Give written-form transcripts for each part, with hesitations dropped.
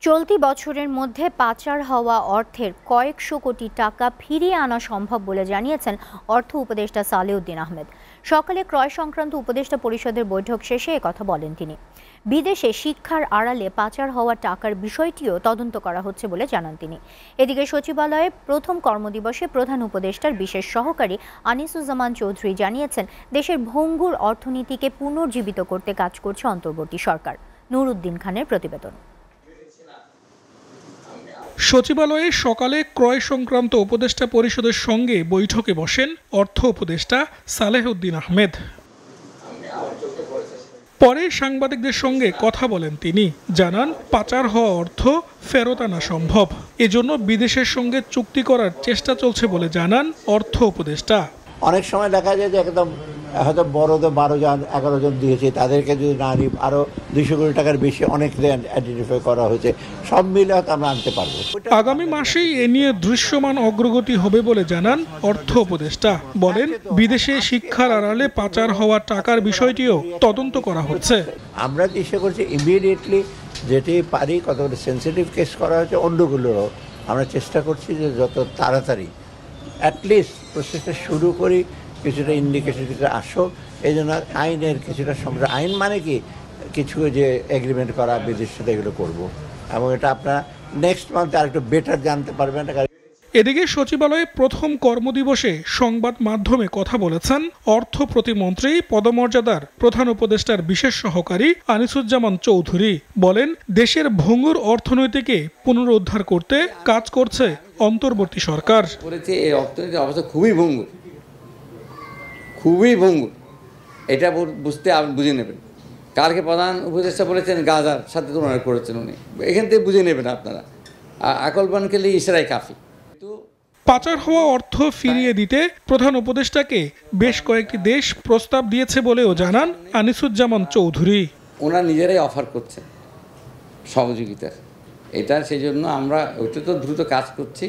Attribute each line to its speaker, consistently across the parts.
Speaker 1: চলতি বছরের মধ্যে পাচার হওয়া অর্থের কয়েকশো কোটি টাকা ফিরিয়ে আনা সম্ভব বলে জানিয়েছেন অর্থ উপদেষ্টা সালেউদ্দিন আহমেদ। সকালে ক্রয় সংক্রান্ত উপদেষ্টা পরিষদের বৈঠক শেষে একথা বলেন তিনি। বিদেশে শিক্ষার আড়ালে পাচার হওয়া টাকার বিষয়টিও তদন্ত করা হচ্ছে বলে জানান তিনি। এদিকে সচিবালয়ে প্রথম কর্মদিবসে প্রধান উপদেষ্টার বিশেষ সহকারী আনিসুজ্জামান চৌধুরী জানিয়েছেন, দেশের ভঙ্গুর অর্থনীতিকে পুনর্জীবিত করতে কাজ করছে অন্তর্বর্তী সরকার। নুরউদ্দিন খানের প্রতিবেদন।
Speaker 2: সচিবালয়ে সকালে ক্রয় সংক্রান্ত উপদেষ্টা পরিষদের সঙ্গে বৈঠকে বসেন অর্থ উপদেষ্টা সালেউদ্দিন আহমেদ। পরে সাংবাদিকদের সঙ্গে কথা বলেন তিনি। জানান, পাচার হওয়া অর্থ ফেরত আনা সম্ভব, এজন্য বিদেশের সঙ্গে চুক্তি করার চেষ্টা চলছে বলে জানান অর্থ উপদেষ্টা।
Speaker 3: অনেক সময় দেখা যায় যে একদম হয়তো বড়দের 12 জন 11 জন দিয়েছে, তাদেরকে যদি না নিই আরও 200 কোটি টাকার বেশি অনেক আইডেন্টিফাই করা হয়েছে, সব মিলে হয়তো আমরা আনতে পারবো।
Speaker 2: আগামী মাসেই এ নিয়ে দৃশ্যমান অগ্রগতি হবে বলে জানান অর্থ উপদেষ্টা। বলেন, বিদেশে শিক্ষার আড়ালে পাচার হওয়া টাকার বিষয়টিও তদন্ত করা হচ্ছে।
Speaker 3: আমরা চেষ্টা করছি ইমিডিয়েটলি যেটি পারি, কতগুলো সেন্সিটিভ কেস করা হয়েছে অন্যগুলোরও আমরা চেষ্টা করছি যে যত তাড়াতাড়ি অ্যাটলিস্ট প্রসেসটা শুরু করি, কিছুটা ইন্ডিকেশন আসুক। এই জন্য আইনের কিছুটা সংগ্রহ, আইন মানে কি কিছু যে এগ্রিমেন্ট করা বিদেশের সাথে এগুলো করবো, এবং এটা আপনারা নেক্সট মান্থে আরেকটু বেটার জানতে পারবেন।
Speaker 2: এদিকে সচিবালয়ে প্রথম কর্মদিবসে সংবাদ মাধ্যমে কথা বলেছেন অর্থ প্রতিমন্ত্রী পদমর্যাদার প্রধান উপদেষ্টার বিশেষ সহকারী আনিসুজ্জামান চৌধুরী। বলেন, দেশের ভঙ্গুর অর্থনীতিকে পুনরুদ্ধার করতে কাজ করছে অন্তর্বর্তী সরকার।
Speaker 4: এই অর্থনীতির অবস্থা খুবই ভঙ্গুর, এটা বুঝতে আপনি বুঝে নেবেন। কালকে প্রধান উপদেষ্টা বলেছেন গাজার সাথে তুলনা করেছেন উনি, এখান থেকে বুঝে নেবেন আপনারা। আকলবান খেলে ইসরাই কাফি।
Speaker 2: পাচার হওয়া অর্থ ফিরিয়ে দিতে প্রধান উপদেষ্টাকে বেশ কয়েকটি দেশ প্রস্তাব দিয়েছে বলেও জানান আনিসুজ্জামান চৌধুরী।
Speaker 4: ওনারা নিজেরাই অফার করছেন সহযোগিতার, এটা সেই জন্য আমরা ওইটা তো দ্রুত কাজ করছি,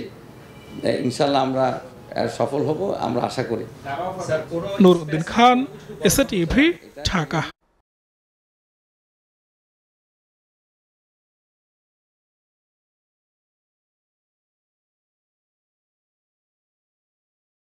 Speaker 4: ইনশাল্লাহ আমরা সফল হব আমরা আশা করি।
Speaker 2: নুরউদ্দিন খান, এসএ টিভি, ঢাকা।